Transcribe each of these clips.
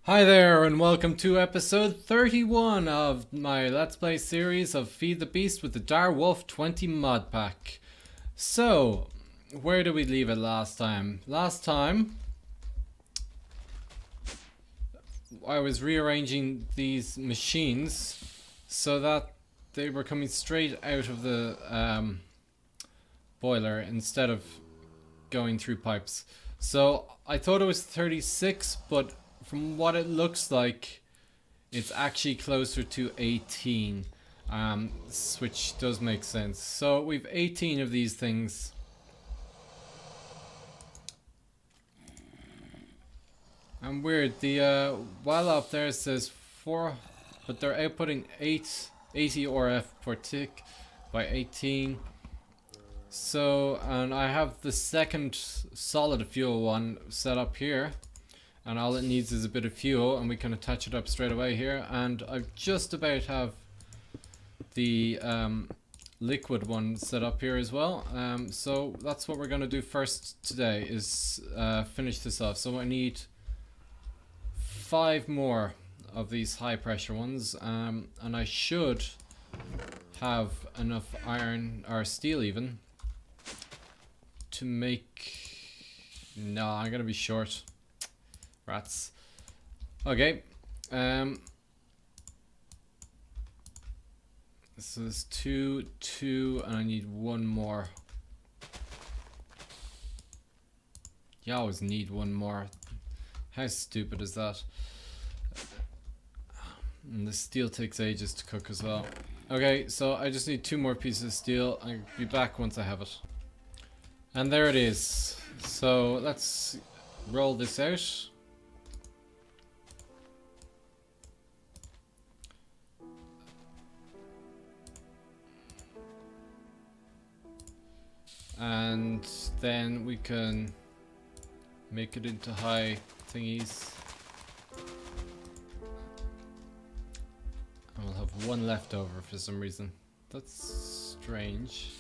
Hi there and welcome to episode 31 of my Let's Play series of Feed the Beast with the Direwolf20 Mod pack. So, where did we leave it last time? Last time, I was rearranging these machines so that they were coming straight out of the boiler instead of going through pipes. So, I thought it was 36, but from what it looks like, it's actually closer to 18, which does make sense. So we've 18 of these things. And weird, the while up there it says 4, but they're outputting 80 RF per tick by 18. So, and I have the second solid fuel one set up here. And all it needs is a bit of fuel and we can attach it up straight away here. And I just about have the liquid one set up here as well. So that's what we're going to do first today, is finish this off. So I need 5 more of these high pressure ones, and I should have enough iron or steel even to make... No, I'm going to be short. Rats. Okay. So there's 2, and I need 1 more. You always need 1 more. How stupid is that? And the steel takes ages to cook as well. Okay, so I just need 2 more pieces of steel. I'll be back once I have it. And there it is. So let's roll this out. And then we can make it into high thingies. And we'll have 1 left over for some reason. That's strange.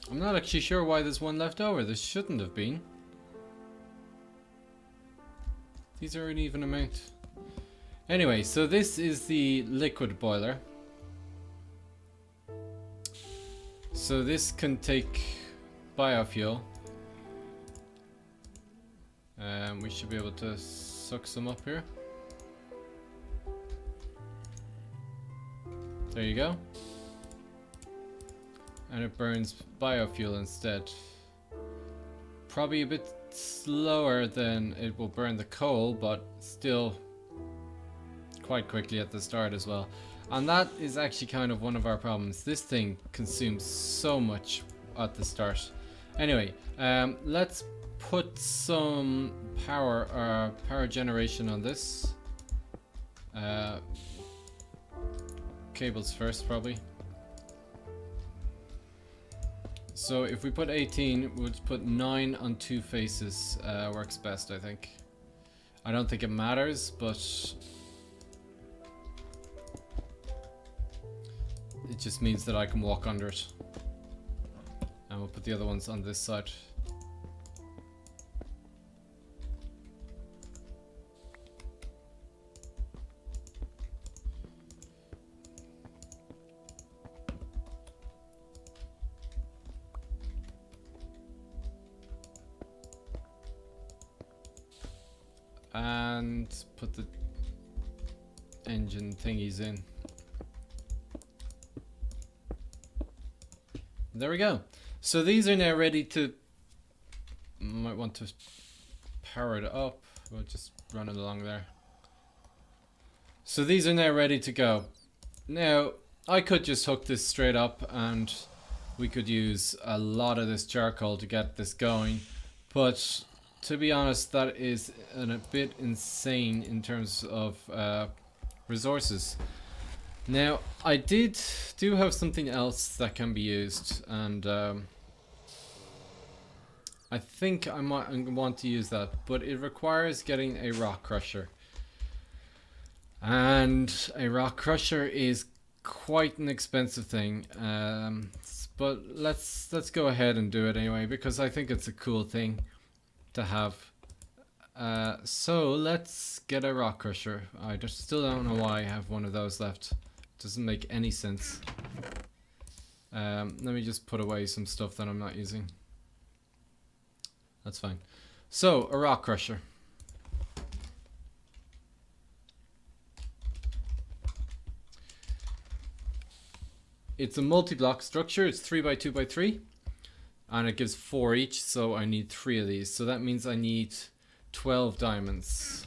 I'm not actually sure why there's 1 left over. There shouldn't have been. These are an even amount. Anyway, so this is the liquid boiler. So this can take biofuel. We should be able to suck some up here. There you go. And it burns biofuel instead. Probably a bit slower than it will burn the coal, but still quite quickly at the start as well. And that is actually kind of one of our problems. This thing consumes so much at the start. Anyway, let's put some power generation on this. Cables first, probably. So if we put 18, we'll just put 9 on 2 faces. Works best, I think. I don't think it matters, but it just means that I can walk under it. And we'll put the other ones on this side. And put the engine thingies in. There we go. So these are now ready to... Might want to power it up. We'll just run it along there. So these are now ready to go. Now, I could just hook this straight up and we could use a lot of this charcoal to get this going. But to be honest, that is a bit insane in terms of resources. Now, I do have something else that can be used, and I think I might want to use that, but it requires getting a rock crusher. And a rock crusher is quite an expensive thing, but let's go ahead and do it anyway because I think it's a cool thing to have. So let's get a rock crusher. I just still don't know why I have one of those left. Doesn't make any sense. Let me just put away some stuff that I'm not using. That's fine. So a rock crusher. It's a multi-block structure. It's 3x2x3 and it gives 4 each, so I need 3 of these. So that means I need 12 diamonds.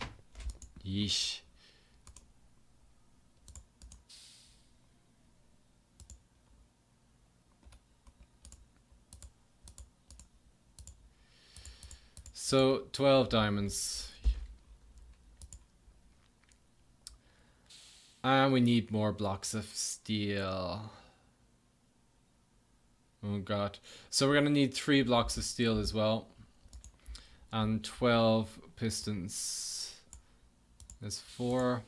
Yeesh. So 12 diamonds. And we need more blocks of steel. Oh god. So we're gonna need 3 blocks of steel as well. And 12 pistons. There's 4.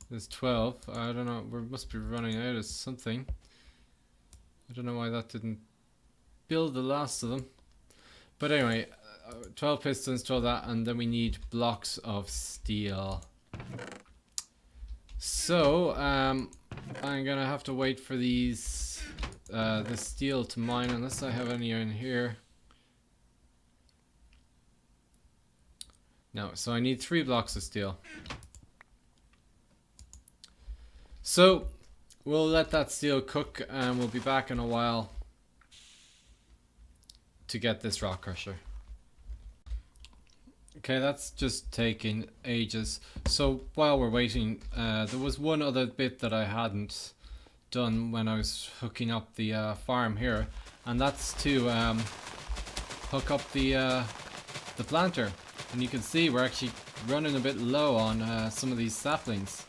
There's 12. I don't know. We must be running out of something. I don't know why that didn't build the last of them. But anyway, 12 pistons, 12 that, and then we need blocks of steel. So, I'm gonna have to wait for these, the steel to mine, unless I have any in here. No, so I need 3 blocks of steel. So, we'll let that steel cook and we'll be back in a while to get this rock crusher. Okay, that's just taking ages. So while we're waiting, there was one other bit that I hadn't done when I was hooking up the farm here, and that's to hook up the planter. And you can see we're actually running a bit low on some of these saplings.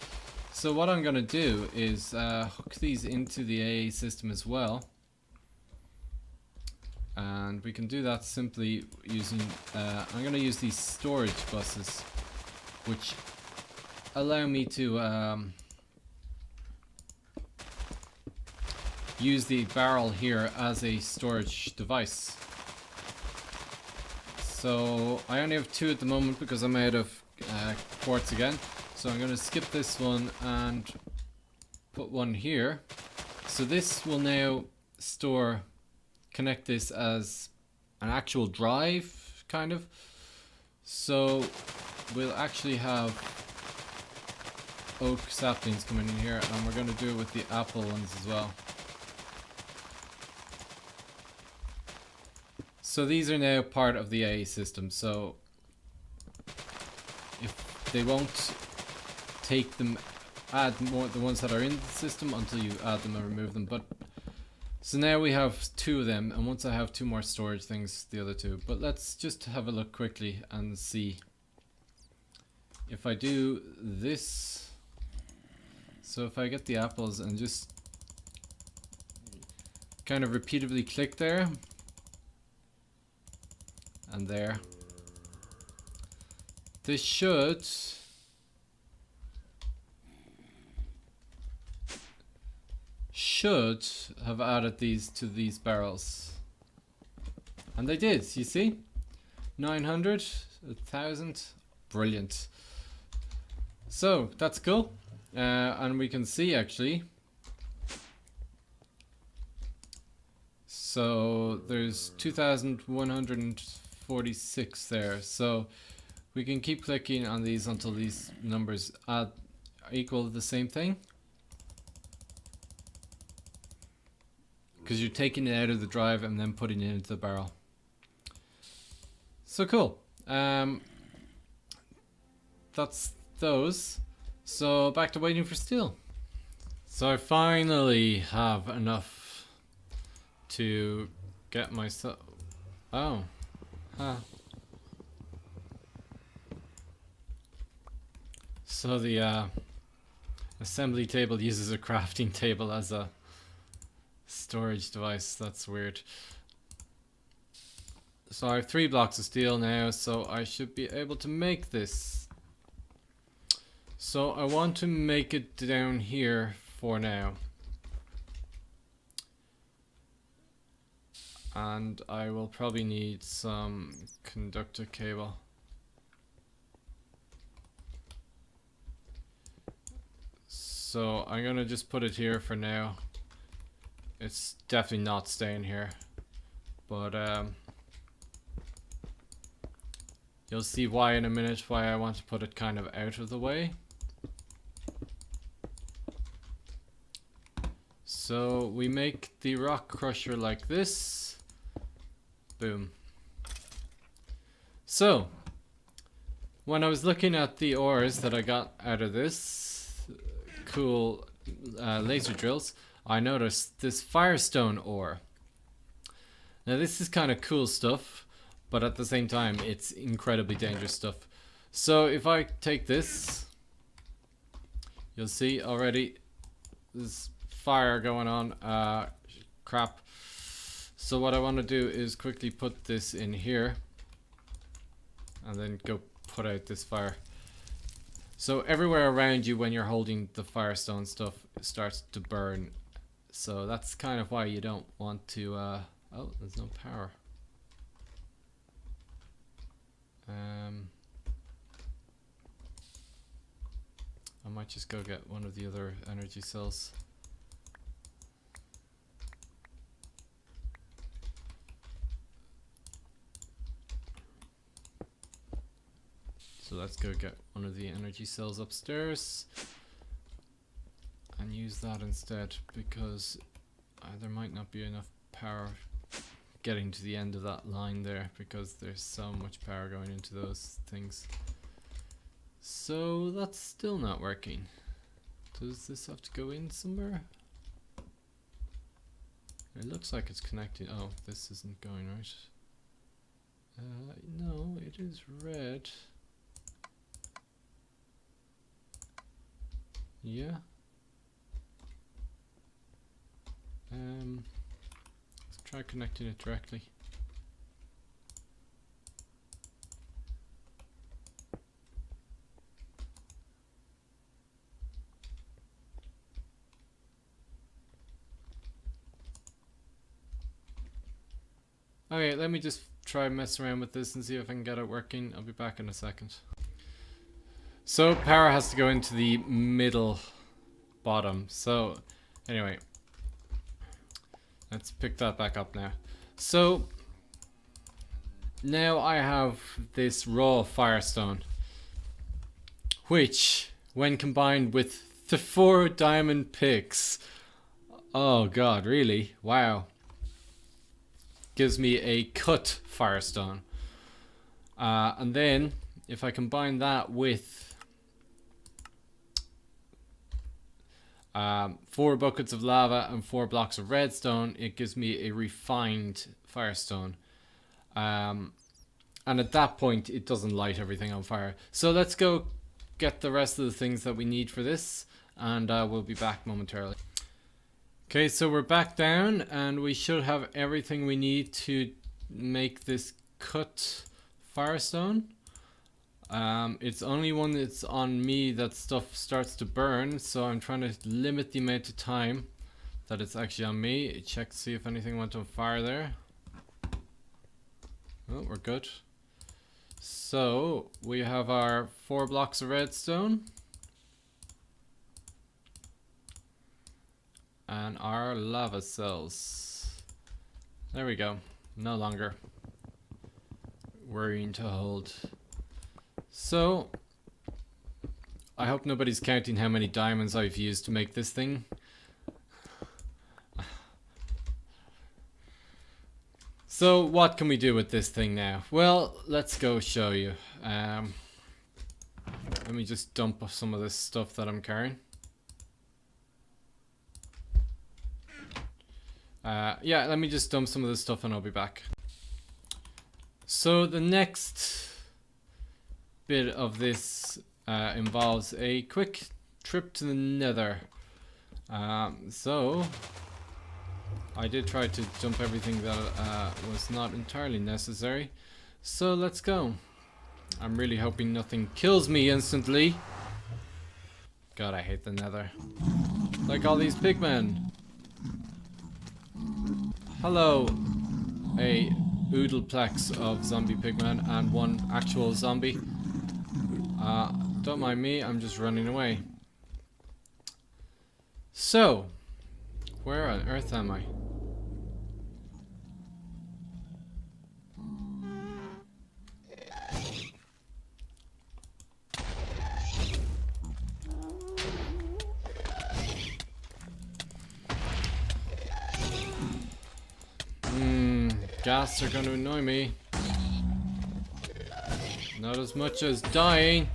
So what I'm going to do is hook these into the AA system as well. And we can do that simply using, I'm going to use these storage buses, which allow me to use the barrel here as a storage device. So I only have 2 at the moment because I'm out of quartz again. So I'm going to skip this one and put one here. So this will now connect this as an actual drive, kind of. So we'll actually have oak saplings coming in here, and we're going to do it with the apple ones as well. So these are now part of the AA system, so if they won't take them, add more the ones that are in the system until you add them and remove them. But so now we have 2 of them, and once I have 2 more storage things, the other 2. But let's just have a look quickly and see if I do this. So if I get the apples and just kind of repeatedly click there and there, this should have added these to these barrels, and they did. You see, 900, 1,000, brilliant. So that's cool, and we can see actually. So there's 2,146 there. So we can keep clicking on these until these numbers equal the same thing. Because you're taking it out of the drive and then putting it into the barrel. So cool. That's those. So back to waiting for steel. So I finally have enough to get myself... Oh. Huh. So the assembly table uses a crafting table as a storage device. That's weird. So I have 3 blocks of steel now, so I should be able to make this. So I want to make it down here for now. And I will probably need some conductor cable. So I'm gonna just put it here for now. It's definitely not staying here, but you'll see why in a minute, why I want to put it kind of out of the way. So we make the rock crusher like this. Boom. So when I was looking at the ores that I got out of this cool laser drills, I noticed this Firestone ore. Now this is kind of cool stuff, but at the same time it's incredibly dangerous stuff. So if I take this, you'll see already there's fire going on. Crap. So what I want to do is quickly put this in here and then go put out this fire. So everywhere around you when you're holding the Firestone stuff starts to burn. So that's kind of why you don't want to oh, there's no power. I might just go get one of the other energy cells. So let's go get one of the energy cells upstairs and use that instead, because there might not be enough power getting to the end of that line there, because there's so much power going into those things. So that's still not working. Does this have to go in somewhere? It looks like it's connected. Oh, this isn't going right. No, it is red. Yeah. Let's try connecting it directly. Okay, let me just try mess around with this and see if I can get it working. I'll be back in a second. So power has to go into the middle bottom. So anyway, let's pick that back up now. So now I have this raw Firestone, which when combined with the 4 diamond picks, oh god, really? Wow. Gives me a cut Firestone. And then if I combine that with 4 buckets of lava and 4 blocks of redstone, it gives me a refined Firestone. And at that point it doesn't light everything on fire. So let's go get the rest of the things that we need for this, and we'll be back momentarily. Okay, so we're back down and we should have everything we need to make this cut Firestone. It's only when it's on me that stuff starts to burn, so I'm trying to limit the amount of time that it's actually on me. Check to see if anything went on fire there. Oh, we're good. So we have our 4 blocks of redstone and our lava cells. There we go. No longer worrying to hold. So I hope nobody's counting how many diamonds I've used to make this thing. So what can we do with this thing now? Well, let's go show you. Let me just dump some of this stuff that I'm carrying. Yeah, let me just dump some of this stuff and I'll be back. So the next bit of this involves a quick trip to the Nether. So I did try to jump everything that was not entirely necessary. So let's go. I'm really hoping nothing kills me instantly. God, I hate the Nether. Like all these pigmen. Hello, a oodleplex of zombie pigmen and one actual zombie. Don't mind me, I'm just running away. So, where on earth am I? Ghasts are going to annoy me. Not as much as dying.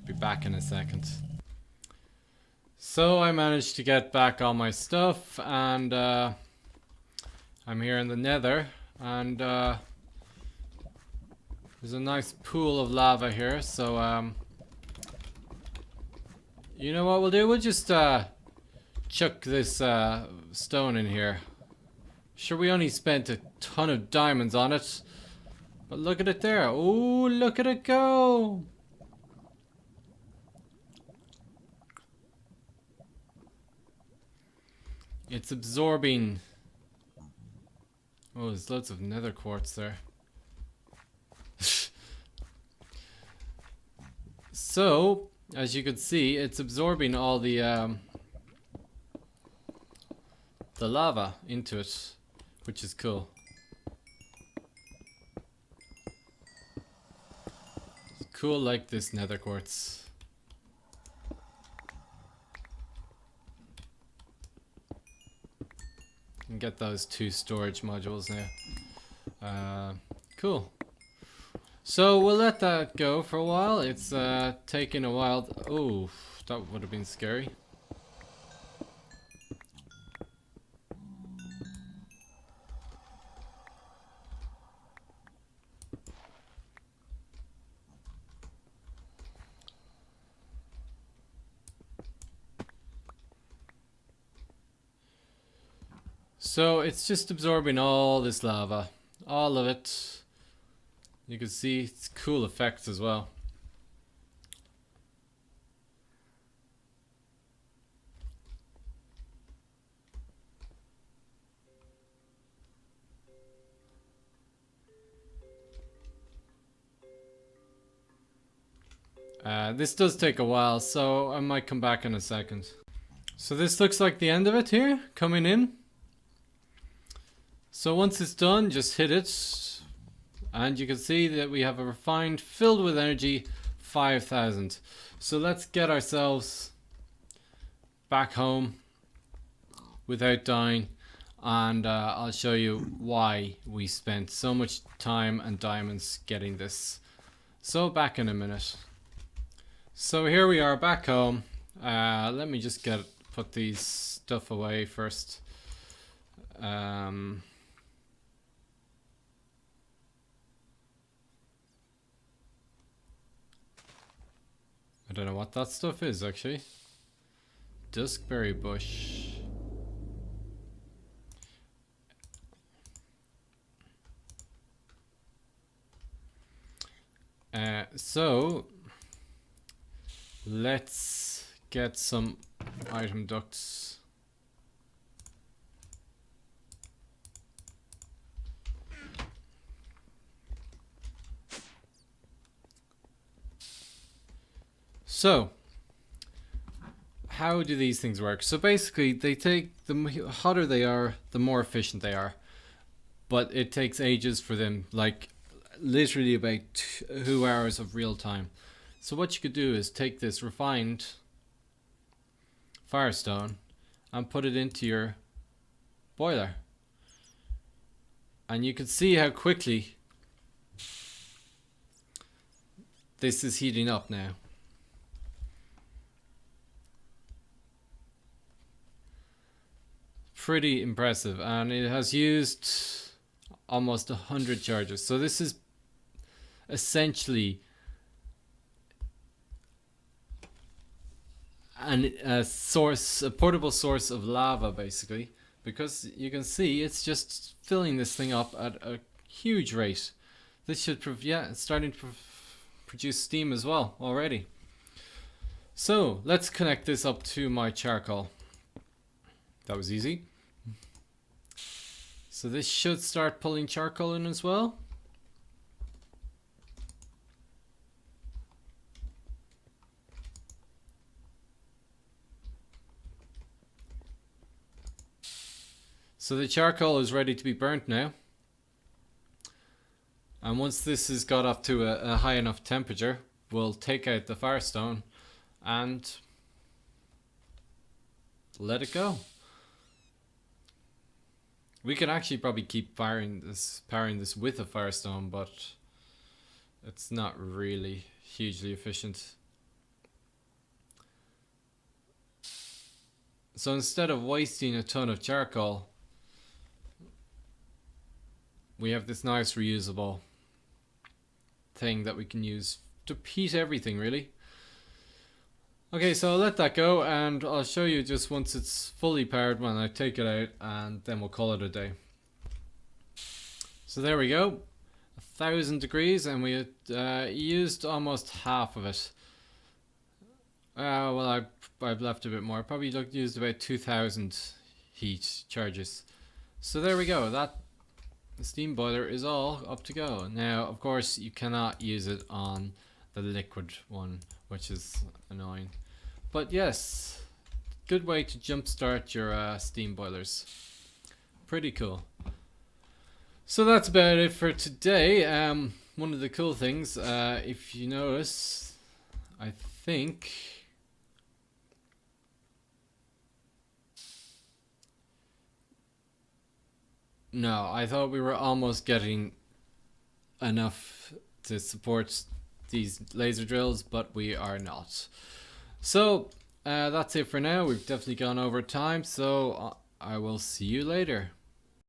Be back in a second. So I managed to get back all my stuff, and I'm here in the Nether, and there's a nice pool of lava here. So you know what we'll do? We'll just chuck this stone in here. Sure, we only spent a ton of diamonds on it, but look at it there. Oh, look at it go! It's absorbing. Oh, there's loads of nether quartz there. So, as you can see, it's absorbing all the lava into it, which is cool. It's cool like this nether quartz. And get those 2 storage modules now. Cool. So we'll let that go for a while. It's taking a while. Oh, that would have been scary. So it's just absorbing all this lava, all of it. You can see it's cool effects as well. This does take a while, so I might come back in a second. So this looks like the end of it here, coming in. So once it's done, just hit it, and you can see that we have a refined, filled with energy, 5,000. So let's get ourselves back home without dying, and I'll show you why we spent so much time and diamonds getting this. So back in a minute. So here we are back home. Let me just put these stuff away first. I don't know what that stuff is actually. Duskberry bush. So let's get some item ducts. So, how do these things work? So basically, the hotter they are, the more efficient they are. But it takes ages for them, like literally about 2 hours of real time. So what you could do is take this refined Firestone and put it into your boiler. And you can see how quickly this is heating up now. Pretty impressive, and it has used almost 100 charges. So this is essentially a portable source of lava, basically, because you can see it's just filling this thing up at a huge rate. This should it's starting to produce steam as well already. So let's connect this up to my charcoal. That was easy. So this should start pulling charcoal in as well. So the charcoal is ready to be burnt now. And once this has got up to a high enough temperature, we'll take out the Firestone and let it go. We can actually probably keep powering this with a Firestone, but it's not really hugely efficient. So instead of wasting a ton of charcoal, we have this nice reusable thing that we can use to heat everything, really. Okay, so I'll let that go and I'll show you just once it's fully powered when I take it out, and then we'll call it a day. So there we go, 1,000 degrees, and we used almost half of it. Well, I've left a bit more. Probably used about 2,000 heat charges. So there we go, that steam boiler is all up to go. Now, of course, you cannot use it on the liquid one, which is annoying. But yes, good way to jumpstart your steam boilers. Pretty cool. So that's about it for today. One of the cool things, if you notice, I think no, I thought we were almost getting enough to support these laser drills, but we are not. So that's it for now. We've definitely gone over time, so I will see you later.